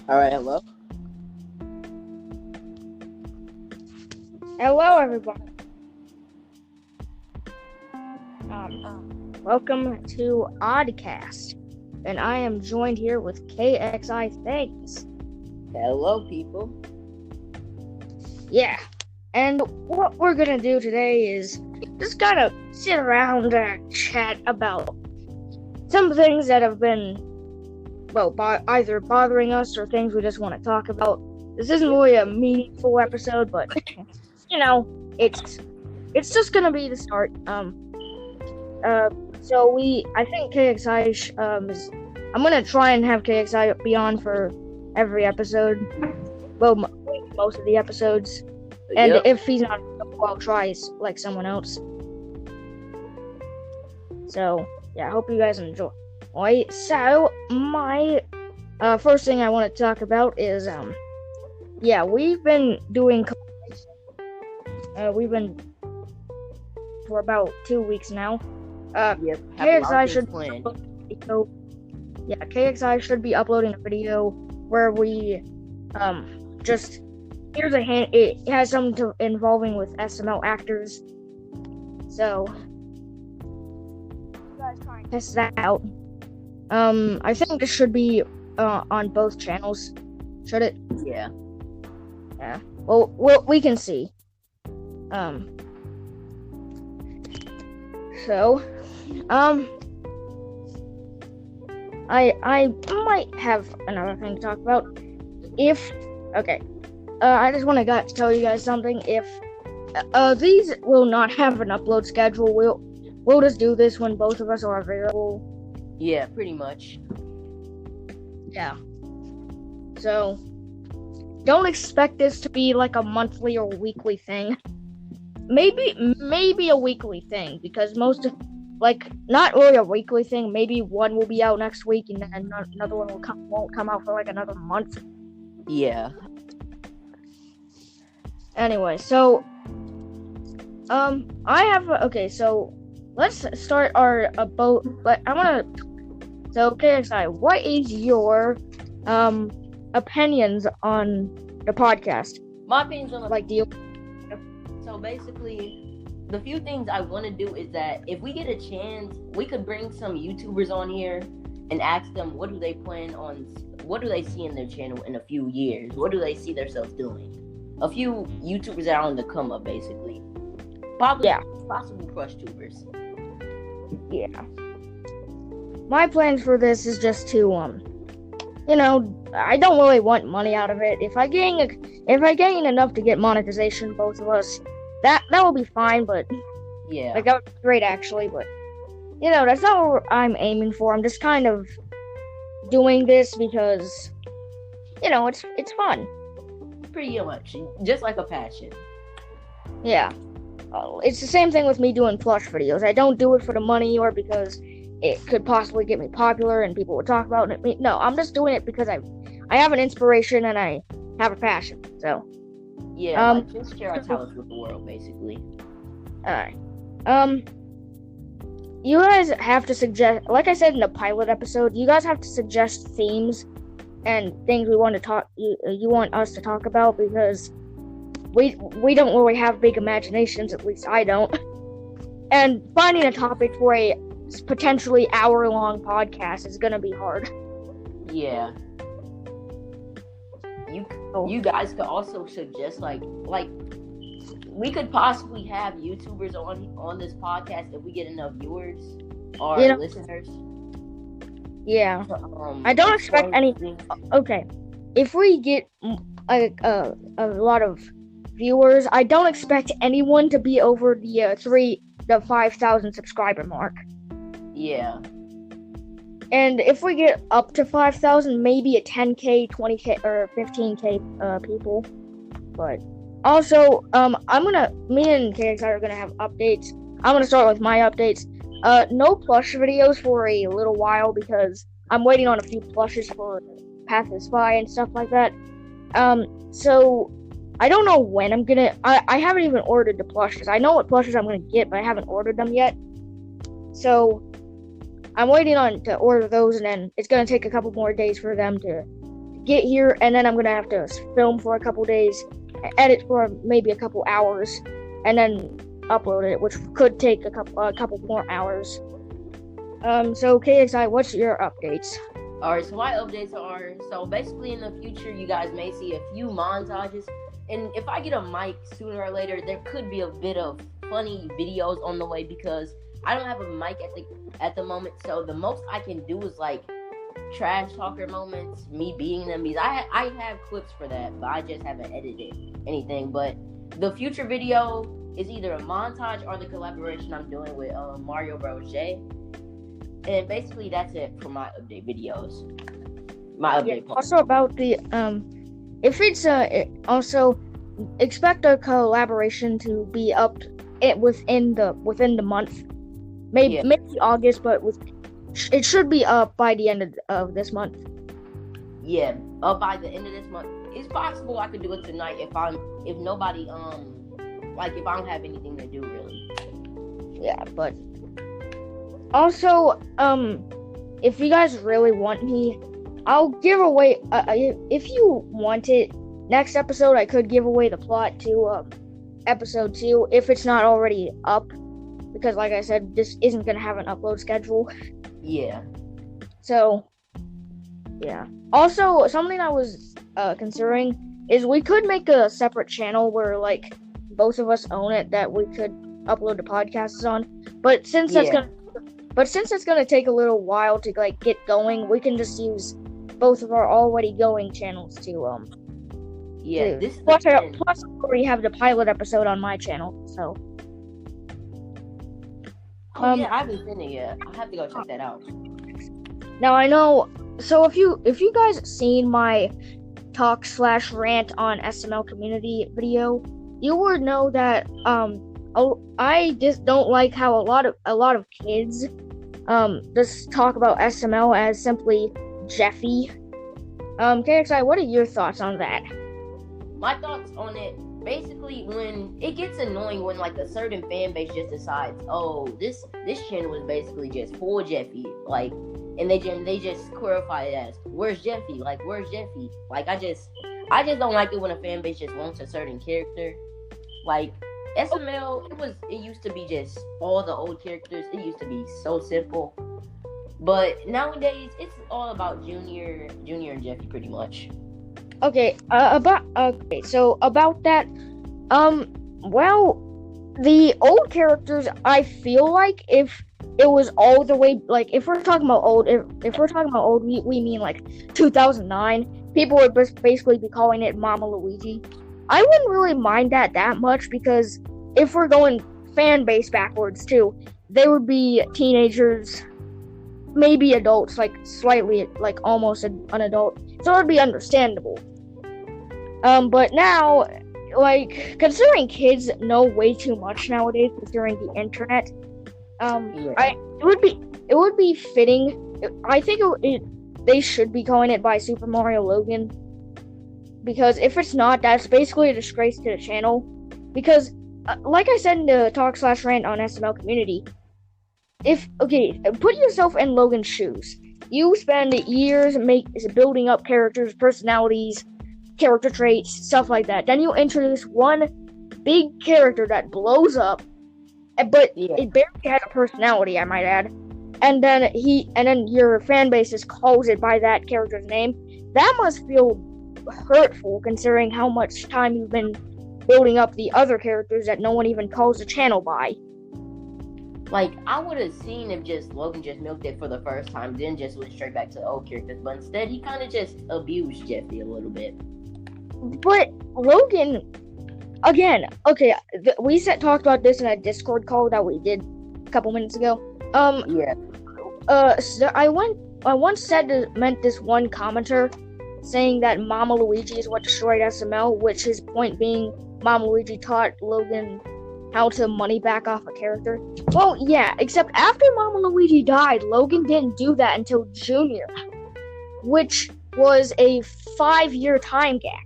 All right, hello. Hello, everybody. Welcome to OddCast, and I am joined here with Kxi Thingz. Hello, people. Yeah, and what we're gonna do today is just kind of sit around and chat about some things that have been, either bothering us or things we just want to talk about. This isn't really a meaningful episode, but it's just gonna be the start. I think KXI I'm gonna try and have KXI be on for every episode. Well, most of the episodes. And if he's not, I'll try like someone else. So yeah, I hope you guys enjoy. Alright, so my first thing I want to talk about is we've been doing. We've been for about 2 weeks now. KXI should KXI should be uploading a video where we just here's a hint. It has something involving with SML actors. So you guys try and test that out. I think this should be on both channels. Should it? Yeah. Yeah. Well, we can see. So, I might have another thing to talk about. I just want to tell you guys something. If these will not have an upload schedule, we'll just do this when both of us are available. Yeah, pretty much. Yeah. So, don't expect this to be like a monthly or weekly thing. Maybe a weekly thing, because not really a weekly thing. Maybe one will be out next week, and then another one won't come out for like another month. Yeah. Anyway, so so let's start our boat. But KXI, what is your opinions on the podcast? My opinions on do you? So basically, the few things I want to do is that if we get a chance, we could bring some YouTubers on here and ask them what do they see in their channel in a few years? What do they see themselves doing? A few YouTubers that are on the come up, basically. Possible crush tubers. Yeah. My plans for this is just to I don't really want money out of it. If I gain enough to get monetization, both of us, that will be fine. But yeah, that would be great actually. But that's not what I'm aiming for. I'm just kind of doing this because it's fun. Pretty much, just like a passion. Yeah, it's the same thing with me doing plush videos. I don't do it for the money or because it could possibly get me popular and people would talk about it. No, I'm just doing it because I have an inspiration and I have a passion. So yeah, just share our talents with the world, basically. Alright. You guys have to suggest, like I said in the pilot episode, you guys have to suggest themes and things you want us to talk about, because we don't really have big imaginations, at least I don't. And finding a topic for a potentially hour-long podcast is gonna be hard. Yeah. You guys could also suggest like we could possibly have YouTubers on this podcast if we get enough viewers or listeners. Yeah. I don't expect any. Okay, if we get a lot of viewers, I don't expect anyone to be over the 5,000 subscriber mark. Yeah. And if we get up to 5,000, maybe a 10K, 20K, or 15K people. But also, me and KXI are gonna have updates. I'm gonna start with my updates. No plush videos for a little while because I'm waiting on a few plushes for Path of Spy and stuff like that. So I don't know when I'm gonna. I haven't even ordered the plushes. I know what plushes I'm gonna get, but I haven't ordered them yet. So I'm waiting on to order those, and then it's gonna take a couple more days for them to get here, and then I'm gonna have to film for a couple days, edit for maybe a couple hours, and then upload it, which could take a couple more hours. So KXI, what's your updates? Alright, so my updates are, so basically in the future, you guys may see a few montages, and if I get a mic sooner or later, there could be a bit of funny videos on the way, because I don't have a mic at the moment, so the most I can do is like trash talker moments, me beating them, because I have clips for that, but I just haven't edited anything. But the future video is either a montage or the collaboration I'm doing with Mario Bros. J. And basically that's it for my update videos. My update part. Also about the if it's also expect a collaboration to be up within the month. Maybe August, but it should be up by the end of this month. Yeah, up by the end of this month. It's possible I could do it tonight if nobody if I don't have anything to do really. Yeah, but also if you guys really want me, I'll give away if you want it. Next episode, I could give away the plot to episode 2 if it's not already up. Because, like I said, this isn't going to have an upload schedule. Yeah. So, yeah. Also, something I was considering is we could make a separate channel where, like, both of us own it that we could upload the podcasts on. But since it's going to take a little while to, like, get going, we can just use both of our already going channels to, Yeah, plus I already have the pilot episode on my channel, so... yeah, I haven't seen it yet. I have to go check that out. Now I know. So if you guys seen my talk/rant on SML community video, you would know that I just don't like how a lot of kids just talk about SML as simply Jeffy. KXI, what are your thoughts on that? My thoughts on it. Basically, when it gets annoying when like a certain fan base just decides, oh, this channel is basically just for Jeffy, like, and they just clarify it as, where's Jeffy? Like, where's Jeffy? Like, I just don't like it when a fan base just wants a certain character. Like SML, it used to be just all the old characters. It used to be so simple, but nowadays it's all about Junior and Jeffy pretty much. Okay, so about that, well, the old characters, I feel like if it was all the way, like, if we're talking about old, we mean, like, 2009, people would basically be calling it Mama Luigi. I wouldn't really mind that much, because if we're going fan base backwards, too, they would be teenagers, maybe adults, like, slightly, like, almost an adult. So it would be understandable. But now, like, considering kids know way too much nowadays, considering the internet, it would be fitting. I think they should be calling it by Super Mario Logan, because if it's not, that's basically a disgrace to the channel. Because, like I said in the talk/rant on SML community, put yourself in Logan's shoes. You spend years building up characters, personalities, character traits, stuff like that. Then you introduce one big character that blows up, but it barely had a personality, I might add. And then your fan base just calls it by that character's name. That must feel hurtful, considering how much time you've been building up the other characters that no one even calls the channel by. Like, I would have seen if Logan just milked it for the first time, then just went straight back to the old characters. But instead, he kind of just abused Jeffy a little bit. But Logan, again, okay, we talked about this in a Discord call that we did a couple minutes ago. So I once meant this one commenter saying that Mama Luigi is what destroyed SML, which his point being Mama Luigi taught Logan how to money back off a character. Well, yeah, except after Mama Luigi died, Logan didn't do that until Junior, which was a 5-year time gap.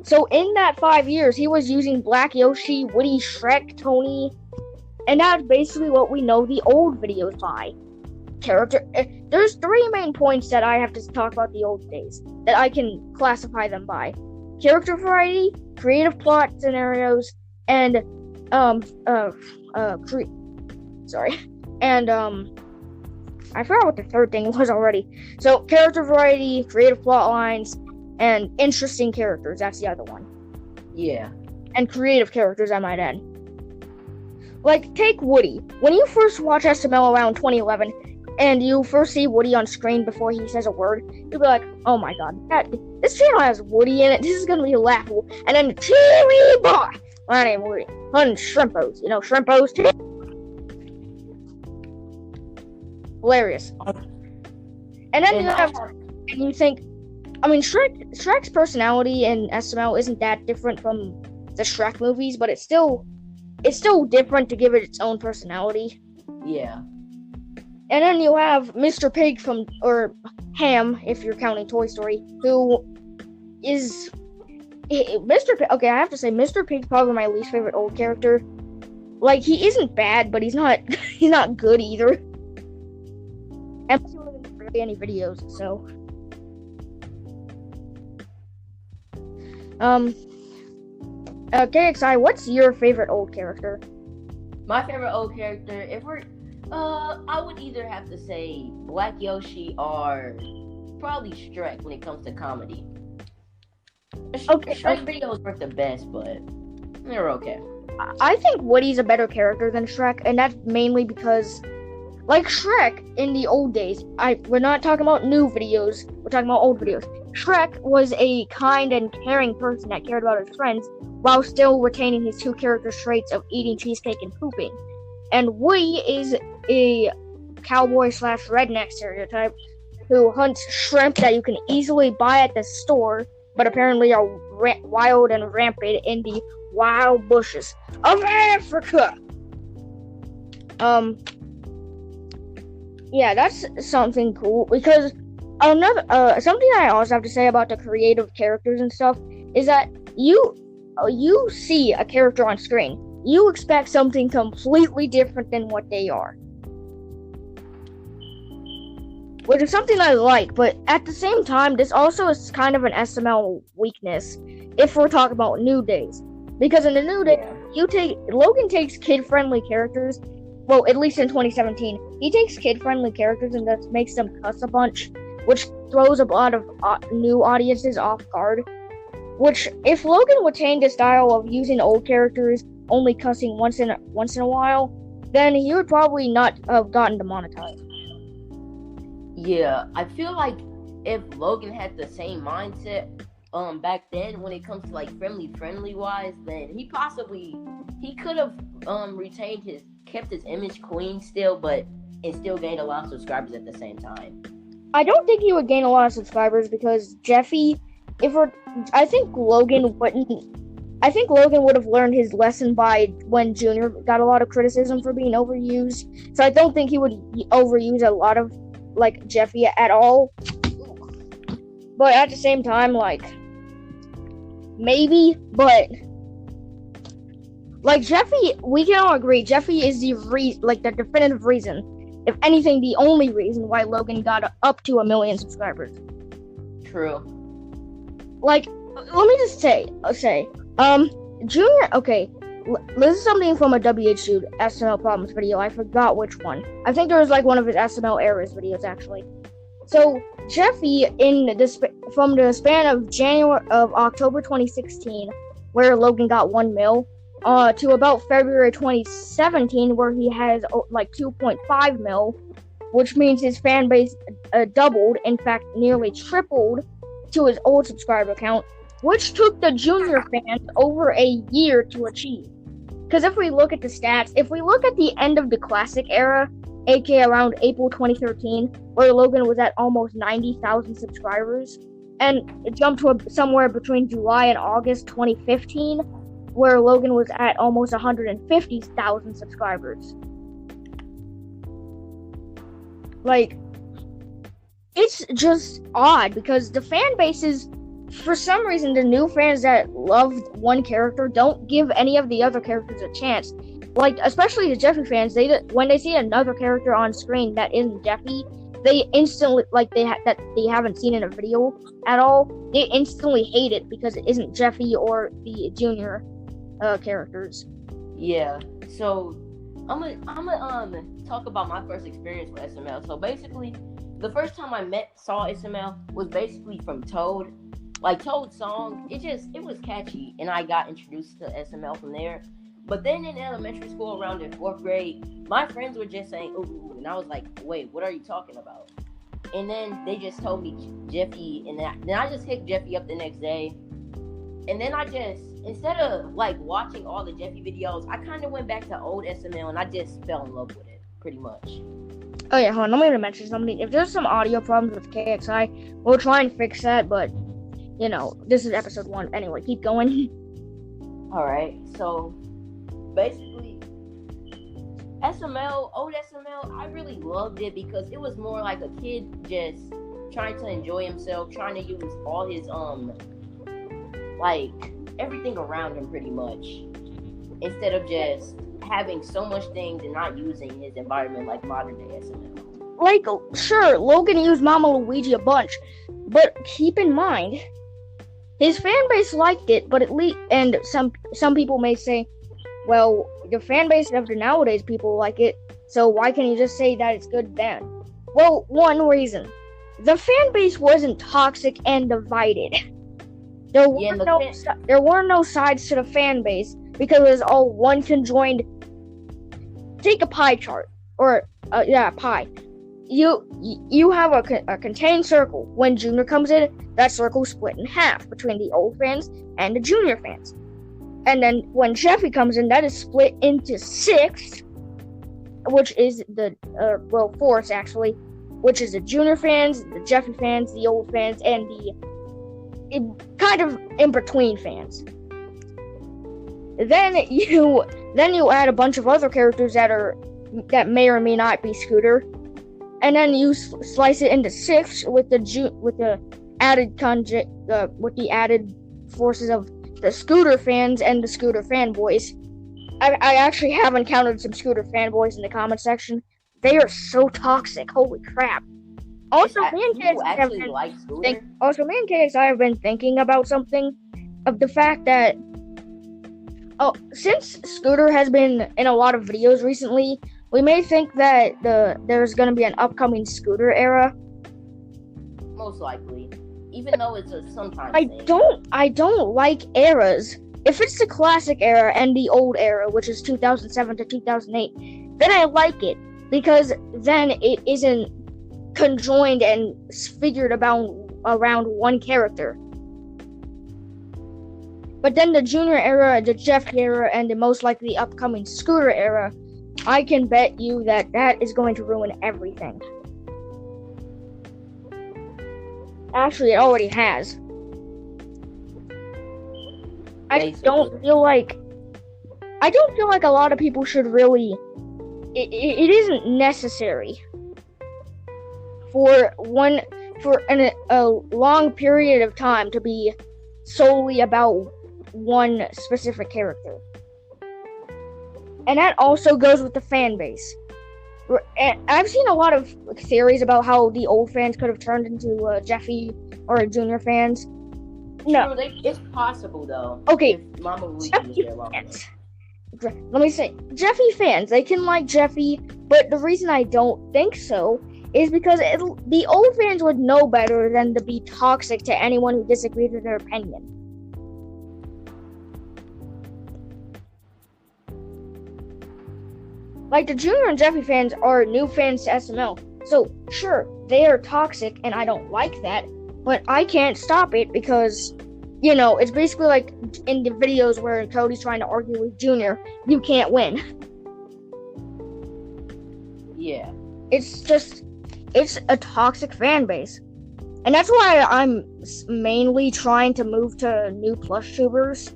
So in that 5 years, he was using Black Yoshi, Woody, Shrek, Tony, and that's basically what we know the old videos by. There's 3 main points that I have to talk about the old days. that I can classify them by: character variety, creative plot scenarios, and I forgot what the third thing was already. So character variety, creative plot lines, and interesting characters. That's the other one. Yeah. And creative characters, I might add. Like, take Woody. When you first watch SML around 2011, and you first see Woody on screen before he says a word, you'll be like, oh my god, this channel has Woody in it, this is gonna be laughable. And then, TV boy! My name is Woody. Hunting Shrimpos. You know Shrimpos? Hilarious. And then you think, I mean, Shrek's personality in SML isn't that different from the Shrek movies, but it's still different to give it its own personality. Yeah. And then you have Mr. Pig or Ham, if you're counting Toy Story, who is Mr. Pig. Okay, I have to say, Mr. Pig's probably my least favorite old character. Like, he isn't bad, but he's not good either. And he wasn't really any videos, so. KXI, what's your favorite old character? My favorite old character, I would either have to say Black Yoshi or probably Shrek when it comes to comedy. Shrek videos work the best, but they're okay. I think Woody's a better character than Shrek, and that's mainly because, like Shrek in the old days, we're not talking about new videos, we're talking about old videos. Shrek was a kind and caring person that cared about his friends, while still retaining his two character traits of eating cheesecake and pooping. And Woody is a cowboy/redneck stereotype who hunts shrimp that you can easily buy at the store, but apparently are wild and rampant in the wild bushes of Africa. Yeah, that's something cool, because another something I also have to say about the creative characters and stuff is that you see a character on screen, you expect something completely different than what they are, which is something I like, but at the same time, this also is kind of an SML weakness if we're talking about New Days, because in the New Days, Logan takes kid-friendly characters. Well, at least in 2017, he takes kid-friendly characters and just makes them cuss a bunch, which throws a lot of new audiences off guard. Which, if Logan retained the style of using old characters only cussing once in a while, then he would probably not have gotten demonetized. Yeah, I feel like if Logan had the same mindset back then when it comes to like friendly wise, then he could have kept his image clean still, and still gained a lot of subscribers at the same time. I don't think he would gain a lot of subscribers because Jeffy, I think Logan would have learned his lesson by when Junior got a lot of criticism for being overused. So I don't think he would overuse a lot of like Jeffy at all. But at the same time, like maybe, but like Jeffy, we can all agree Jeffy is the definitive reason, if anything, the only reason why Logan got up to 1 million subscribers. True. Like, let me just say, Junior, okay, this is something from a WHU SML Problems video, I forgot which one. I think there was like one of his SML Errors videos, actually. So, Jeffy, from the span of October 2016, where Logan got 1 mil, to about February 2017, where he has like 2.5 mil, which means his fan base doubled, in fact, nearly tripled to his old subscriber count, which took the Junior fans over a year to achieve. Because if we look at the stats, if we look at the end of the classic era, aka around April 2013, where Logan was at almost 90,000 subscribers, and it jumped to somewhere between July and August 2015, where Logan was at almost 150,000 subscribers. Like, it's just odd because the fan bases, for some reason, the new fans that love one character don't give any of the other characters a chance. Like, especially the Jeffy fans, when they see another character on screen that isn't Jeffy, they instantly that they haven't seen in a video at all. They instantly hate it because it isn't Jeffy or the junior characters. Yeah. So I'm gonna talk about my first experience with SML. So basically, the first time I saw SML was basically from Toad. Like Toad's song, it was catchy, and I got introduced to SML from there. But then in elementary school, around in 4th grade, my friends were just saying ooh, and I was like, wait, what are you talking about? And then they just told me Jeffy, and then I just hit Jeffy up the next day. And then I just, instead of like watching all the Jeffy videos, I kind of went back to old SML, and I just fell in love with it, pretty much. Oh yeah, hold on, let me mention something. If there's some audio problems with KXI, we'll try and fix that, but, you know, this is episode 1. Anyway, keep going. Alright, so, basically, old SML, I really loved it because it was more like a kid just trying to enjoy himself, trying to use all his, like, everything around him pretty much, instead of just having so much things and not using his environment like modern day SML. Like, sure, Logan used Mama Luigi a bunch, but keep in mind, his fan base liked it, but at least, and some people may say, well, the fan base of the nowadays people like it, so why can't you just say that it's good then? Well, one reason. The fan base wasn't toxic and divided. There were no sides to the fan base because it was all one conjoined. Take a pie chart, or pie. You have a contained circle. When Junior comes in, that circle split in half between the old fans and the Junior fans. And then when Jeffy comes in, that is split into 6, which is the 4 actually, which is the Junior fans, the Jeffy fans, the old fans, and the kind of in between fans. Then you add a bunch of other characters that may or may not be Scooter, and then you slice it into 6 with the added forces of the Scooter fans and the Scooter fanboys. I actually have encountered some Scooter fanboys in the comment section. They are so toxic. Holy crap. Also, me and KXI have been thinking about something, of the fact that since Scooter has been in a lot of videos recently, we may think that there's going to be an upcoming Scooter era. Most likely, even though it's a sometimes I don't like eras. If it's the classic era and the old era, which is 2007 to 2008, then I like it, because then it isn't conjoined and figured around one character. But then the Junior era, the Jeffy era, and the most likely upcoming Scooter era, I can bet you that is going to ruin everything. Actually, it already has. I don't feel like a lot of people should really. It isn't necessary for a long period of time to be solely about one specific character. And that also goes with the fan base. I've seen a lot of theories about how the old fans could have turned into Jeffy or Junior fans. No, it's possible though. Okay, if Mama Luigi was there. Let me say, Jeffy fans, they can like Jeffy, but the reason I don't think so is because the old fans would know better than to be toxic to anyone who disagrees with their opinion. Like, the Junior and Jeffy fans are new fans to SML, so sure, they are toxic and I don't like that, but I can't stop it because, you know, it's basically like in the videos where Cody's trying to argue with Junior, you can't win. Yeah. It's a toxic fan base. And that's why I'm mainly trying to move to new plush tubers.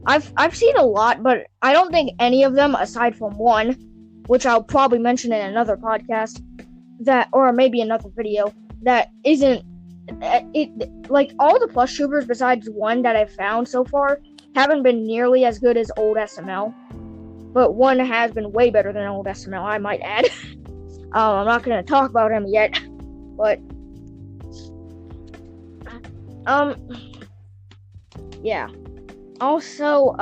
I've seen a lot, but I don't think any of them, aside from one, which I'll probably mention in another podcast, or maybe another video, that isn't like all the plush tubers besides one that I've found so far haven't been nearly as good as old SML, but one has been way better than old SML, I might add. I'm not gonna talk about him yet, but yeah. Also,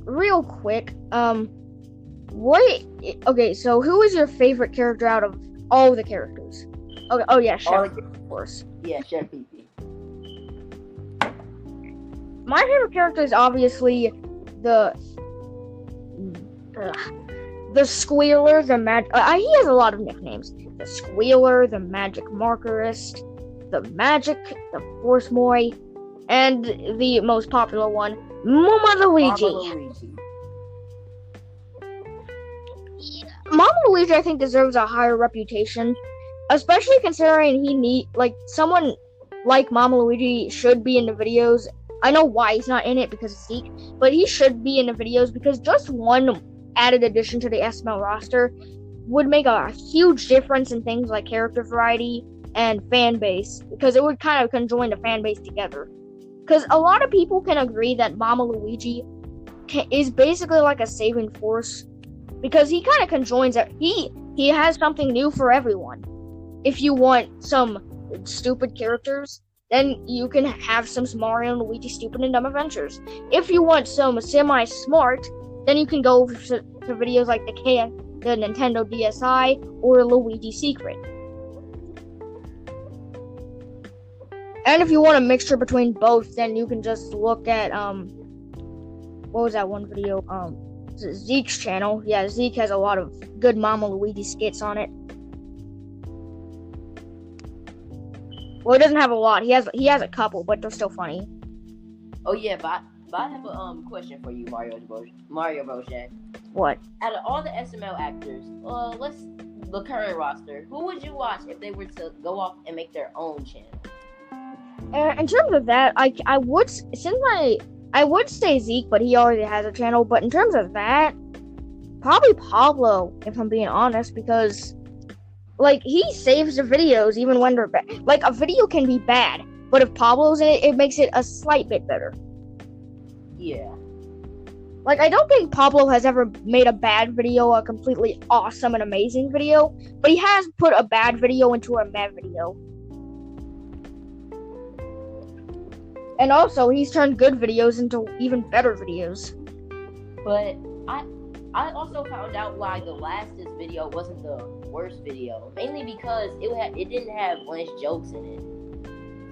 real quick, okay, so who is your favorite character out of all the characters? Okay, oh yeah, Chef, of course. Yeah, Chef PP. My favorite character is obviously the Squealer, he has a lot of nicknames. The Squealer, the Magic Markerist, the Force Moy, and the most popular one, Mama Luigi. Mama Luigi, I think, deserves a higher reputation, especially considering someone like Mama Luigi should be in the videos. I know why he's not in it because of Zeke, but he should be in the videos because just one added addition to the SML roster would make a huge difference in things like character variety and fan base, because it would kind of conjoin the fan base together. Because a lot of people can agree that Mama Luigi is basically like a saving force, because he kind of conjoins it. He has something new for everyone. If you want some stupid characters, then you can have some Mario and Luigi Stupid and Dumb Adventures. If you want some semi-smart, then you can go to videos like the Nintendo DSi or Luigi Secret. And if you want a mixture between both, then you can just look at what was that one video? Zeke's channel. Yeah, Zeke has a lot of good Mama Luigi skits on it. Well, he doesn't have a lot. He has a couple, but they're still funny. Oh yeah, but I have a question for you, Mario Boshan. What? Out of all the SML actors, the current roster, who would you watch if they were to go off and make their own channel? In terms of that, I would say Zeke, but he already has a channel. But in terms of that, probably Pablo, if I'm being honest, because he saves the videos even when they're bad. A video can be bad, but if Pablo's in it, it makes it a slight bit better. Yeah. I don't think Pablo has ever made a bad video a completely awesome and amazing video, but he has put a bad video into a meh video. And also, he's turned good videos into even better videos. But I also found out why the lastest video wasn't the worst video. Mainly because it didn't have Blanche jokes in it.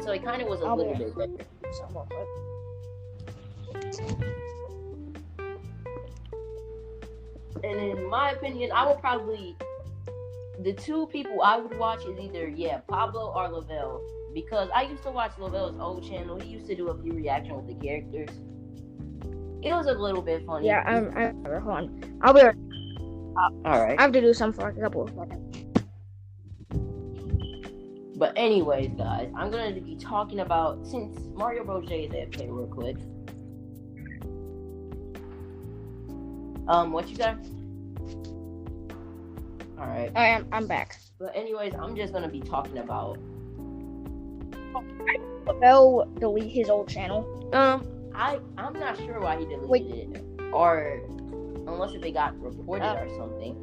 So it kind of was a little bit better. And in my opinion, I would probably... The two people I would watch is either, Pablo or Lavelle. Because I used to watch Lavelle's old channel. He used to do a few reactions with the characters. It was a little bit funny. Yeah, hold on. I'll be right. Alright. I have to do something for a couple of seconds. But anyways, guys, I'm going to be talking about... Since Mario Bros. J is AFK real quick. What you got? Alright. I'm back. But anyways, I'm just going to be talking about... Lavelle delete his old channel? I'm not sure why he deleted it, or unless if it got reported or something.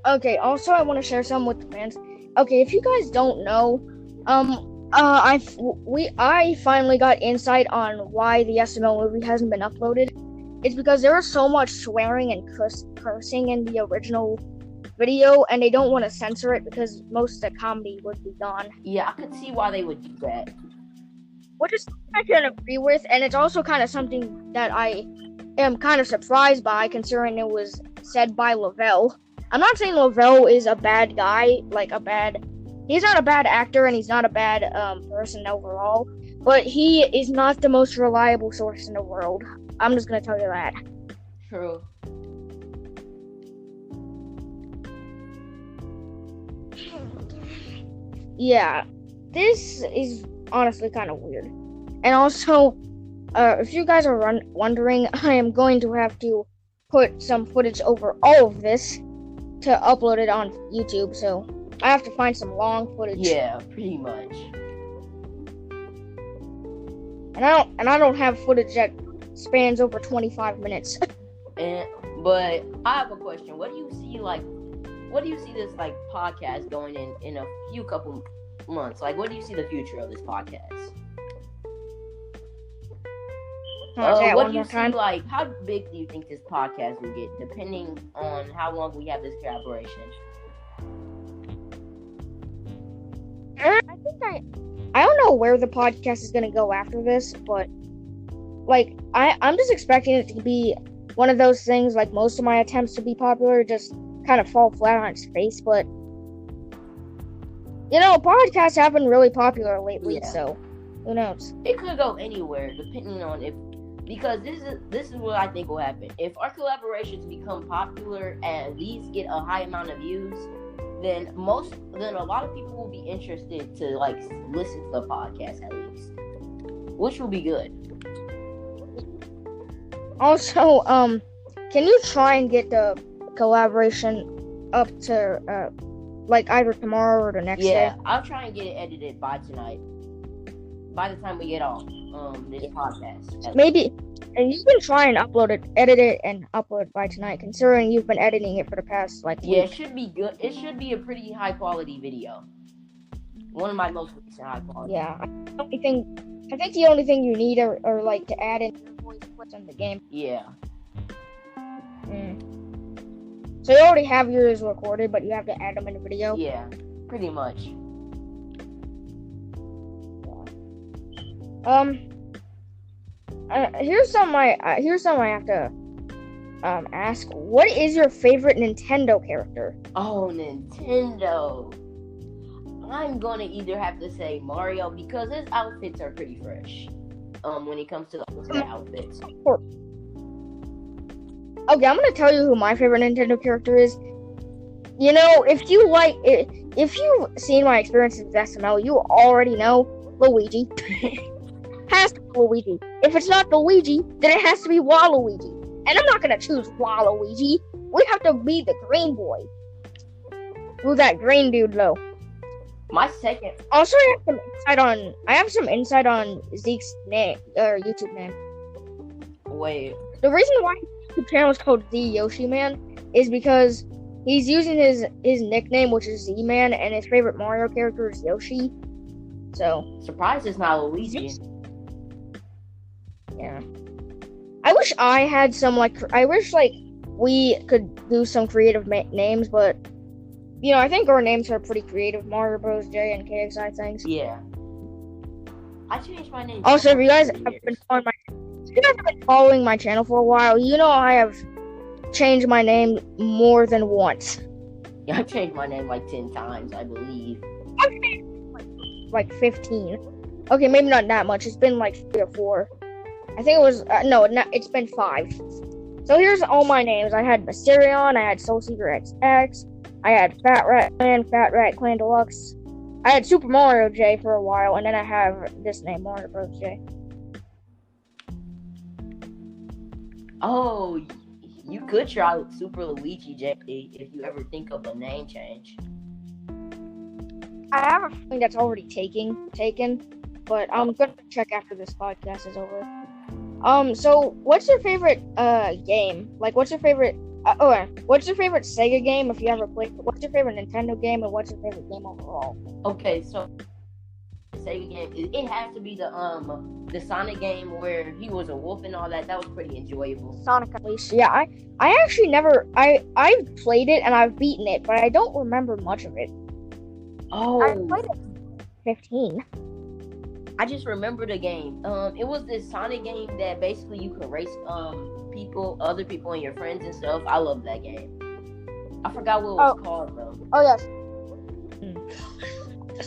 Okay. Also, I want to share some with the fans. Okay, if you guys don't know, I finally got insight on why the SML movie hasn't been uploaded. It's because there was so much swearing and cursing in the original video, and they don't want to censor it because most of the comedy would be gone. Yeah, I could see why they would do that. Which is something I can agree with, and it's also kind of something that I am kind of surprised by, considering it was said by Lavelle. I'm not saying Lavelle is a bad guy, he's not a bad actor, and he's not a bad person overall, but he is not the most reliable source in the world. I'm just gonna tell you that. True. Yeah, this is honestly kind of weird. And also, if you guys are wondering, I am going to have to put some footage over all of this to upload it on YouTube, so I have to find some long footage. Yeah, pretty much. And I don't have footage that spans over 25 minutes. And But I have a question. What do you see this like podcast going in a few couple months? Like, what do you see the future of this podcast? What do you see? Like, how big do you think this podcast will get, depending on how long we have this collaboration? I don't know where the podcast is gonna go after this, but like I'm just expecting it to be one of those things, like most of my attempts to be popular just kind of fall flat on its face. But podcasts have been really popular lately, so who knows? It could go anywhere depending on because this is what I think will happen. If our collaborations become popular and at least get a high amount of views, then a lot of people will be interested to like listen to the podcast at least, which will be good. Also, can you try and get the collaboration up to like either tomorrow or the next day? Yeah, I'll try and get it edited by tonight. By the time we get off this podcast, maybe, and you can try and edit it and upload it by tonight. Considering you've been editing it for the past week. It should be good. It should be a pretty high quality video. One of my most recent high quality. Yeah, I think the only thing you need are like to add in your voice clips in the game. Yeah. So you already have yours recorded, but you have to add them in the video. Yeah, pretty much. Here's something I have to ask. What is your favorite Nintendo character? Oh, Nintendo. I'm gonna either have to say Mario because his outfits are pretty fresh. When it comes to the ultimate outfits. Of course. Okay, I'm gonna tell you who my favorite Nintendo character is. If you've seen my experiences with SML, you already know Luigi. Has to be Luigi. If it's not Luigi, then it has to be Waluigi. And I'm not gonna choose Waluigi. We have to be the green boy. Who's that green dude though? My second. Also, I have some insight on Zeke's name or YouTube name. Wait. The reason why his YouTube channel is called Z Yoshi Man is because he's using his nickname, which is Z Man, and his favorite Mario character is Yoshi. So surprised it's not Luigi. Yeah. I wish I had some we could do some creative names, but I think our names are pretty creative. Mario Bros. J and Kxi Thingz. Yeah. I changed my name. Also, if you guys have been following my channel for a while, I have changed my name more than once. Yeah, I've changed my name like 10 times, I believe. I've changed like 15. Okay, maybe not that much. It's been like 3 or 4. I think it was it's been 5. So here's all my names. I had Mysterion, I had Soul Seeker XX, I had Fat Rat Clan Deluxe, I had Super Mario J for a while, and then I have this name, Mario Bros. J. Oh, you could try Super Luigi J if you ever think of a name change. I have a feeling that's already taken, but I'm gonna check after this podcast is over. So what's your favorite game? Like, what's your favorite Sega game if you ever played? What's your favorite Nintendo game, and what's your favorite game overall? Okay, so Sega game, it has to be the Sonic game where he was a wolf and all that. That was pretty enjoyable. Sonic Unleashed. Yeah, I actually I've played it and I've beaten it, but I don't remember much of it. Oh, I played it 15. I just remember the game. It was this Sonic game that basically you could race other people and your friends and stuff. I love that game. I forgot what it was called though. Oh yes.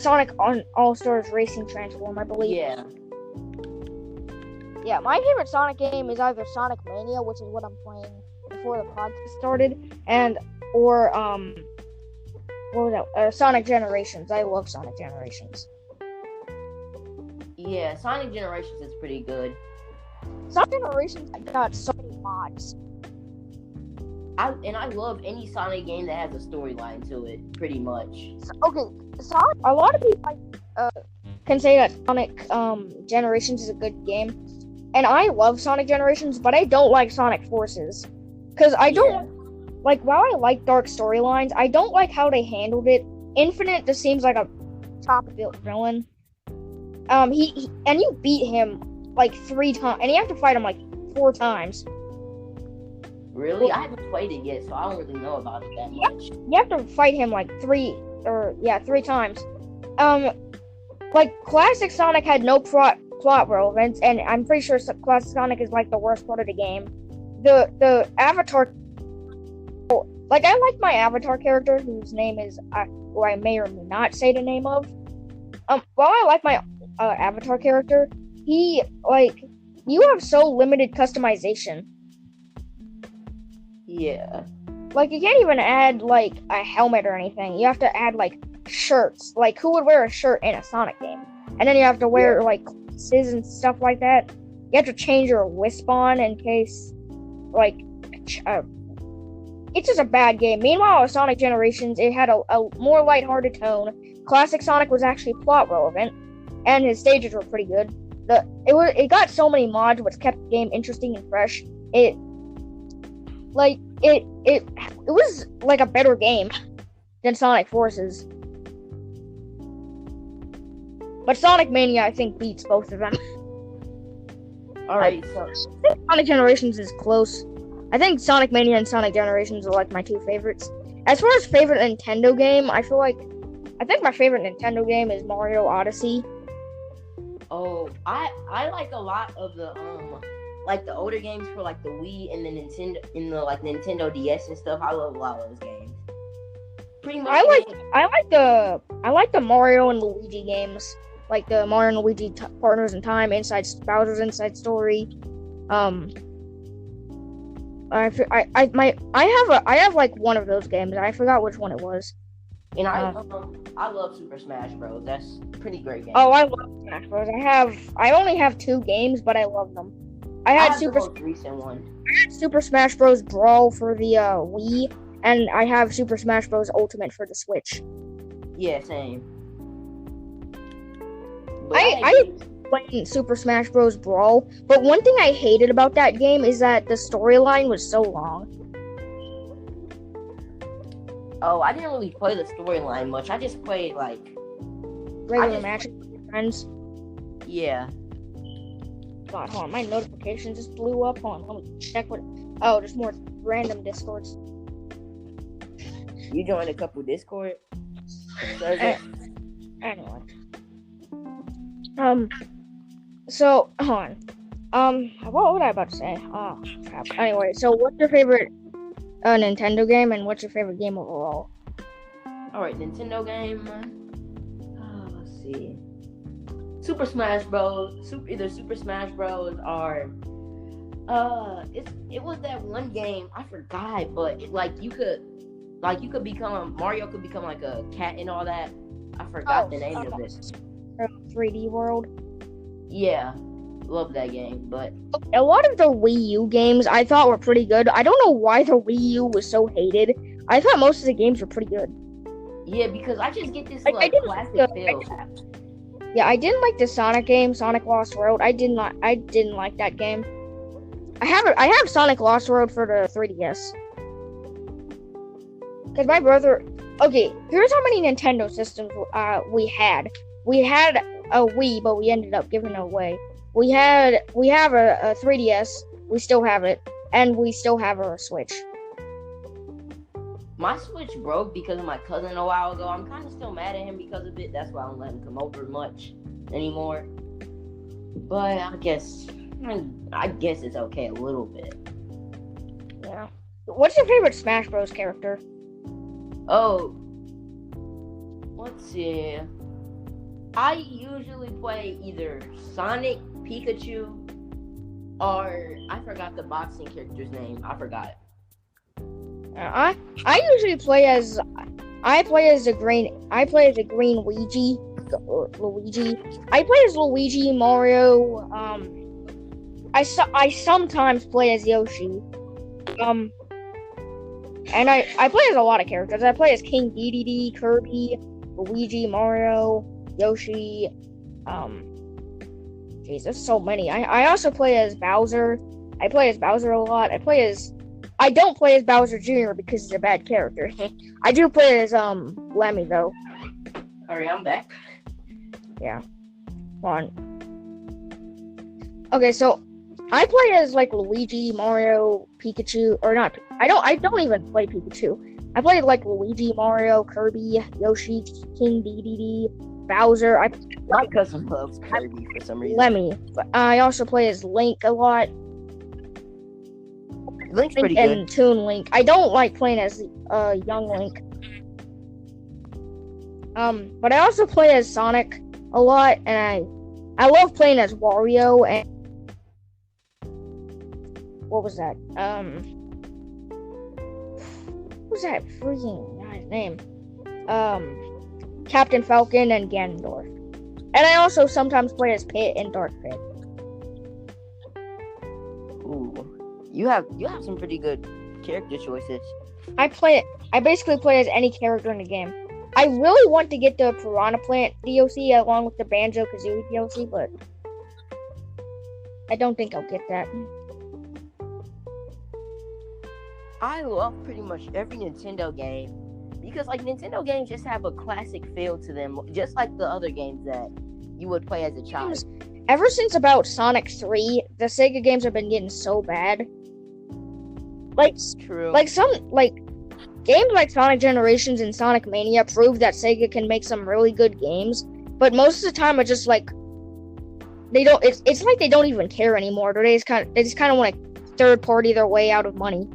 Sonic on All-Stars Racing Transform, I believe. Yeah. Yeah, my favorite Sonic game is either Sonic Mania, which is what I'm playing before the podcast started, or what was that? Sonic Generations. I love Sonic Generations. Yeah, Sonic Generations is pretty good. Sonic Generations got so many mods. I love any Sonic game that has a storyline to it, pretty much. Sonic. A lot of people can say that Sonic Generations is a good game, and I love Sonic Generations, but I don't like Sonic Forces. Because I don't like. While I like dark storylines, I don't like how they handled it. Infinite just seems like a top villain. He and you beat him like 3 times, and you have to fight him like 4 times. Really? I haven't played it yet, so I don't really know about it that much. You have to fight him like 3 times. Like classic Sonic had no plot relevance, and I'm pretty sure classic Sonic is like the worst part of the game. The Avatar, like I like my Avatar character, whose name is who I may or may not say the name of. While I like my Avatar character, you have so limited customization. Yeah. Like, you can't even add, like, a helmet or anything. You have to add, like, shirts. Like, who would wear a shirt in a Sonic game? And then you have to wear, like, glasses and stuff like that. You have to change your wisp on in case, like, it's just a bad game. Meanwhile, Sonic Generations, it had a more lighthearted tone. Classic Sonic was actually plot relevant, and his stages were pretty good. It got so many mods, which kept the game interesting and fresh. It was like a better game than Sonic Forces. But Sonic Mania, I think, beats both of them. Alright, so Sonic Generations is close. I think Sonic Mania and Sonic Generations are like my 2 favorites. As far as favorite Nintendo game, I think my favorite Nintendo game is Mario Odyssey. Oh, I like a lot of the like the older games for like the Wii and the Nintendo DS and stuff. I love a lot of those games. Pretty much. I like the Mario and Luigi games, like the Mario and Luigi Partners in Time, Bowser's Inside Story. I have like one of those games. I forgot which one it was. And I love Super Smash Bros. That's a pretty great game. Oh, I love Smash Bros. I only have 2 games, but I love them. I had the most recent one. I had Super Smash Bros. Brawl for the Wii, and I have Super Smash Bros. Ultimate for the Switch. Yeah, same. I played Super Smash Bros. Brawl, but one thing I hated about that game is that the storyline was so long. Oh, I didn't really play the storyline much. I just played like regular matches with your friends. Yeah. God, hold on, my notification just blew up. Hold on, let me check what. Oh, there's more random Discords. You joined a couple Discord? Anyway. So, hold on. What was I about to say? Oh, crap. Anyway, so what's your favorite Nintendo game, and what's your favorite game overall? Alright, Nintendo game. Let's see. Super Smash Bros. Either Super Smash Bros. Or it was that one game, I forgot, but you could become Mario could become like a cat and all that. I forgot the name of it. 3D World. Yeah, love that game, but a lot of the Wii U games I thought were pretty good. I don't know why the Wii U was so hated. I thought most of the games were pretty good. Yeah, because I just get this classic feel. Yeah, I didn't like the Sonic game, Sonic Lost World. I didn't like that game. I have Sonic Lost World for the 3DS. Cause my brother. Okay, here's how many Nintendo systems we had. We had a Wii, but we ended up giving it away. We have a 3DS. We still have it, and we still have a Switch. My Switch broke because of my cousin a while ago. I'm kind of still mad at him because of it. That's why I don't let him come over much anymore. But I guess it's okay a little bit. Yeah. What's your favorite Smash Bros. Character? Oh, let's see. I usually play either Sonic, Pikachu, or I forgot the boxing character's name. I forgot. I usually play as a green Luigi. I play as Luigi, Mario. I sometimes play as Yoshi. And I play as a lot of characters. I play as King Dedede, Kirby, Luigi, Mario, Yoshi. Jeez, there's so many. I also play as Bowser. I play as Bowser a lot. I I don't play as Bowser Jr. because he's a bad character. I do play as Lemmy though. Alright, I'm back. Yeah. Hold on. Okay, so I play as like Luigi, Mario, Pikachu, or not. I don't even play Pikachu. I play like Luigi, Mario, Kirby, Yoshi, King Dedede, Bowser. My cousin loves Kirby for some reason. Lemmy. I also play as Link a lot. Link's pretty and good. And Toon Link. I don't like playing as young Link. But I also play as Sonic a lot, and I love playing as Wario and what was that? What was that freaking guy's name? Captain Falcon and Ganondorf. And I also sometimes play as Pit and Dark Pit. Ooh. You have some pretty good character choices. I basically play as any character in the game. I really want to get the Piranha Plant DLC along with the Banjo-Kazooie DLC, but I don't think I'll get that. I love pretty much every Nintendo game because like Nintendo games just have a classic feel to them, just like the other games that you would play as a child. Ever since about Sonic 3, the Sega games have been getting so bad. Like, true. Like games like Sonic Generations and Sonic Mania prove that Sega can make some really good games, but most of the time it's just like they don't. It's like they don't even care anymore. They just kind of want to third party their way out of money.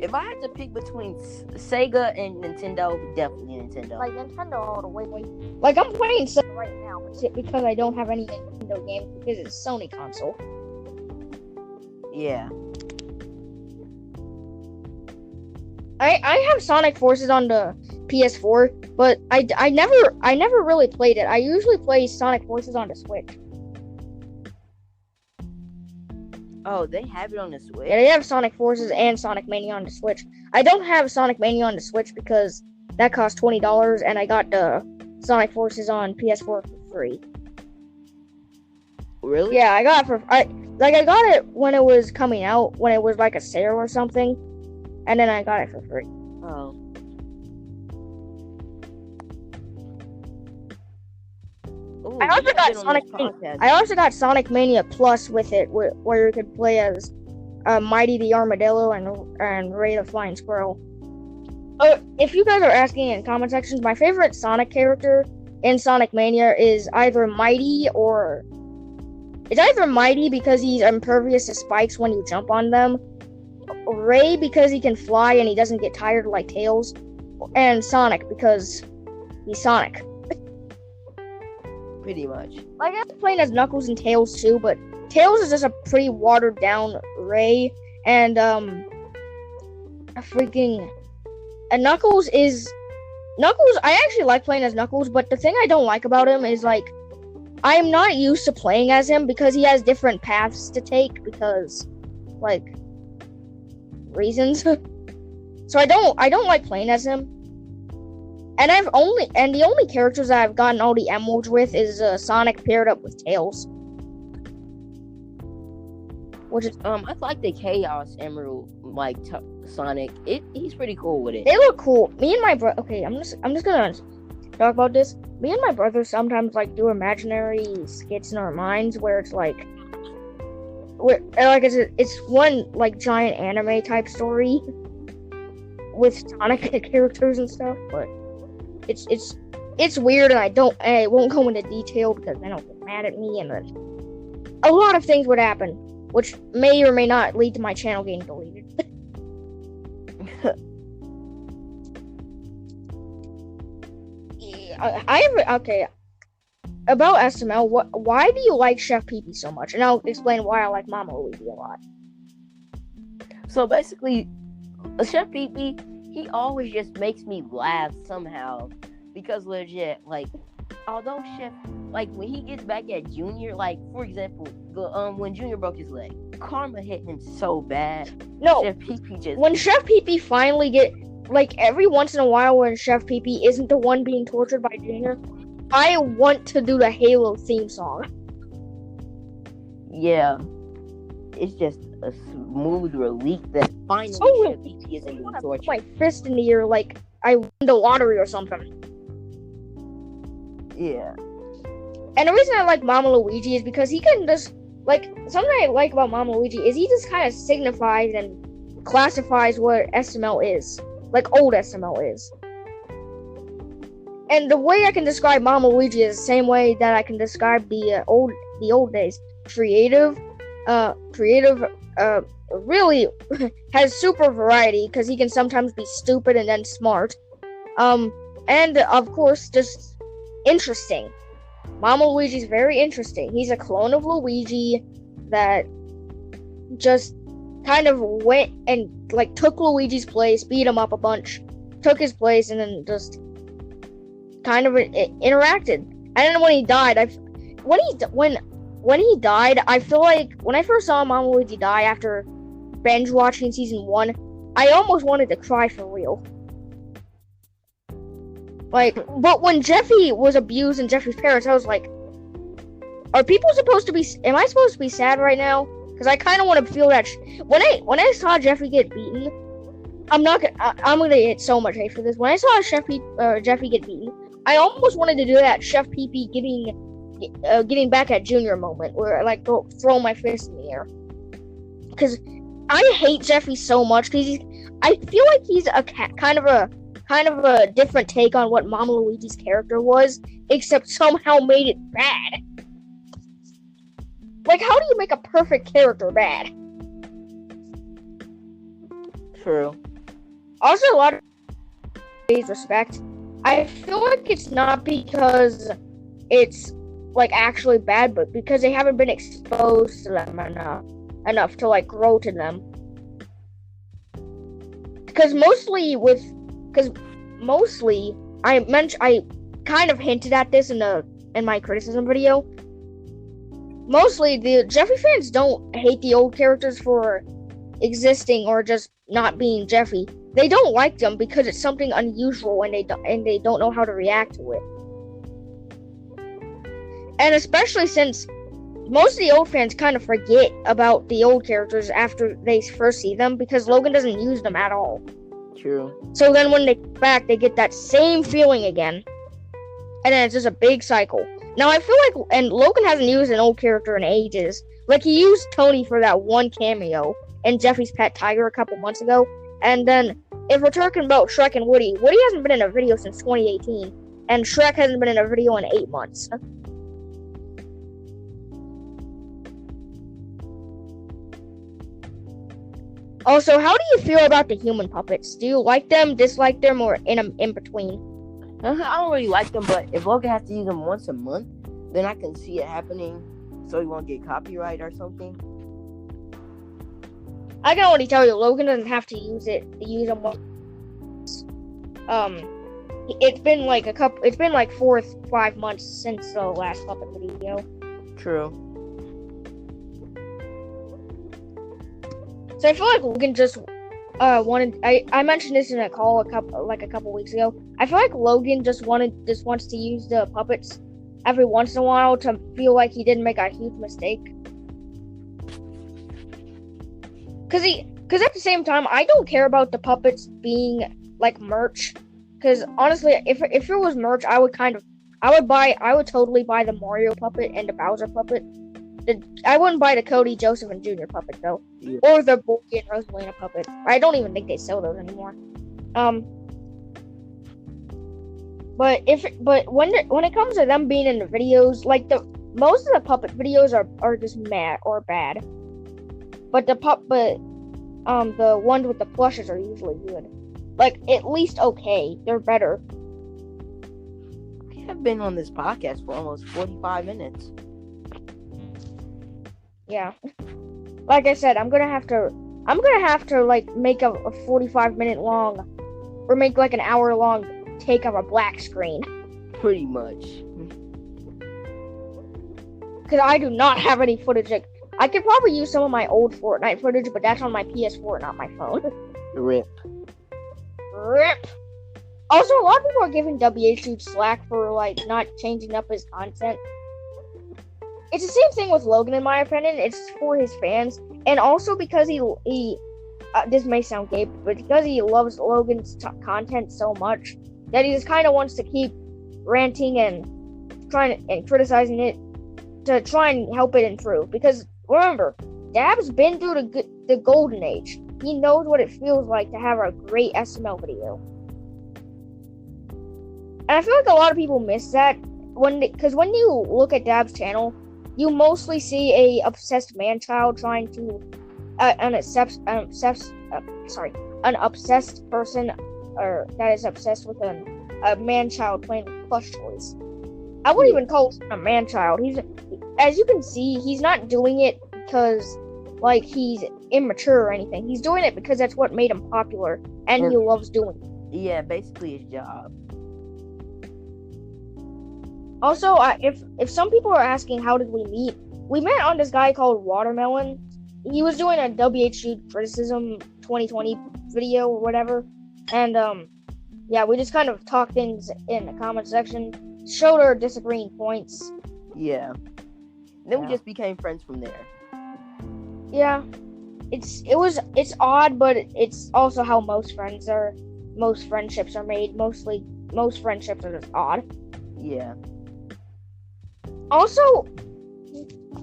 If I had to pick between Sega and Nintendo, definitely Nintendo. Like Nintendo all the way. Like I'm playing Sega right now, but because I don't have any Nintendo games because it's a Sony console. Yeah. I have Sonic Forces on the PS4, but I never really played it. I usually play Sonic Forces on the Switch. Oh, they have it on the Switch? Yeah, they have Sonic Forces and Sonic Mania on the Switch. I don't have Sonic Mania on the Switch because that cost $20, and I got the Sonic Forces on PS4 for free. Really? Yeah, I got it I got it when it was coming out, when it was like a sale or something, and then I got it for free. Oh. Ooh, I also got Sonic Mania Plus with it, where you could play as Mighty the Armadillo and Ray the Flying Squirrel. If you guys are asking in comment sections, my favorite Sonic character in Sonic Mania is either Mighty because he's impervious to spikes when you jump on them, Ray because he can fly and he doesn't get tired like Tails, and Sonic because he's Sonic. Pretty much. Like, I'm playing as Knuckles and Tails too, but Tails is just a pretty watered down Ray, and Knuckles, I actually like playing as Knuckles, but the thing I don't like about him is, like, I'm not used to playing as him because he has different paths to take because, like, reasons. So I don't like playing as him. And the only characters that I've gotten all the emeralds with is Sonic paired up with Tails. Which is I like the Chaos Emerald Sonic. He's pretty cool with it. They look cool. Me and my brother. Okay, I'm just gonna talk about this. Me and my brother sometimes do imaginary skits in our minds where it's it's one giant anime type story with Sonic characters and stuff, but it's weird, and I won't go into detail because then they'll get mad at me, and then a lot of things would happen, which may or may not lead to my channel getting deleted. About SML, why do you like Chef Pee-Pee so much? And I'll explain why I like Mama Luigi a lot. So basically, Chef Pee-Pee, he always just makes me laugh somehow, because legit, although Chef, when he gets back at Junior, for example, when Junior broke his leg, karma hit him so bad. No, Chef Pee-Pee when Chef Pee-Pee finally every once in a while when Chef Pee-Pee isn't the one being tortured by Junior, I want to do the Halo theme song. Yeah, it's just a smooth release that finally So Chef Peachy isn't being put tortured. my fist in the air like I won the lottery or something. Yeah. And the reason I like Mama Luigi is because he can just, like, something I like about Mama Luigi is he just kind of signifies and classifies what SML is. Like, old SML is. And the way I can describe Mama Luigi is the same way that I can describe the old days. Creative, really has super variety because he can sometimes be stupid and then smart. And of course, just interesting. Mama Luigi's very interesting. He's a clone of Luigi that just kind of went and like took Luigi's place, beat him up a bunch, took his place, and then just kind of interacted. And then when he died, when he died, I feel like when I first saw Mama Luigi die after binge watching season 1, I almost wanted to cry for real. Like, but when Jeffy was abused and Jeffy's parents, I was like, am I supposed to be sad right now? Because I kind of want to feel that. When I saw Jeffy get beaten, I'm gonna get so much hate for this. When I saw Jeffy get beaten, I almost wanted to do that Chef Pee-Pee getting back at Junior moment, where I like throw my fist in the air. Because I hate Jeffy so much, because I feel like he's a kind of a different take on what Mama Luigi's character was, except somehow made it bad. Like, how do you make a perfect character bad? True. Also, a lot of respect. I feel like it's not because it's like actually bad, but because they haven't been exposed to them enough to like grow to them. Because mostly I kind of hinted at this in my criticism video. Mostly the Jeffy fans don't hate the old characters for existing or just not being Jeffy. They don't like them because it's something unusual and they don't know how to react to it. And especially since most of the old fans kind of forget about the old characters after they first see them because Logan doesn't use them at all. True. So then when they come back, they get that same feeling again. And then it's just a big cycle. Now I feel like, and Logan hasn't used an old character in ages. Like he used Tony for that one cameo in Jeffy's Pet Tiger a couple months ago. And then if we're talking about Shrek and Woody hasn't been in a video since 2018. And Shrek hasn't been in a video in 8 months. Also, how do you feel about the human puppets? Do you like them, dislike them, or in between? I don't really like them, but if Logan has to use them once a month, then I can see it happening so he won't get copyright or something. I can already tell you, Logan doesn't have to use them once. It's been like 4 or 5 months since the last puppet video. True. So I feel like Logan just wanted. I mentioned this in a call a couple weeks ago. I feel like Logan just wants to use the puppets every once in a while to feel like he didn't make a huge mistake. Cause at the same time, I don't care about the puppets being like merch. Cause honestly, if it was merch, I would totally buy the Mario puppet and the Bowser puppet. I wouldn't buy the Cody, Joseph, and Junior puppet though, Yeah. or the Borky and Rosalina puppet. I don't even think they sell those anymore. But when it comes to them being in the videos, like most of the puppet videos are just mad or bad. But the ones with the plushes are usually good. Like at least okay, they're better. We have been on this podcast for almost 45 minutes. Yeah. Like I said, I'm gonna have to like make a 45-minute long, or make like an hour long take of a black screen. Pretty much. Because I do not have any footage. I could probably use some of my old Fortnite footage, but that's on my PS4, not my phone. Rip. Rip. Also, a lot of people are giving WH slack for like not changing up his content. It's the same thing with Logan, in my opinion. It's for his fans. and also because he this may sound gay, but because he loves Logan's content so much that he just kind of wants to keep ranting and criticizing it to try and help it improve. Because remember, Dab's been through the golden age. He knows what it feels like to have a great SML video. And I feel like a lot of people miss that because when you look at Dab's channel, you mostly see a obsessed man-child trying to an obsessed person or that is obsessed with a man-child playing with plush toys. I wouldn't even call him a man-child. As you can see, he's not doing it because like he's immature or anything. He's doing it because that's what made him popular, and he loves doing it. Yeah, basically his job. Also, if some people are asking how did we meet, we met on this guy called Watermelon. He was doing a WHG criticism 2020 video or whatever, and yeah, we just kind of talked things in the comment section, showed our disagreeing points. Yeah. Then we just became friends from there. Yeah, it's odd, but it's also how most friendships are made. Most friendships are just odd. Yeah. Also,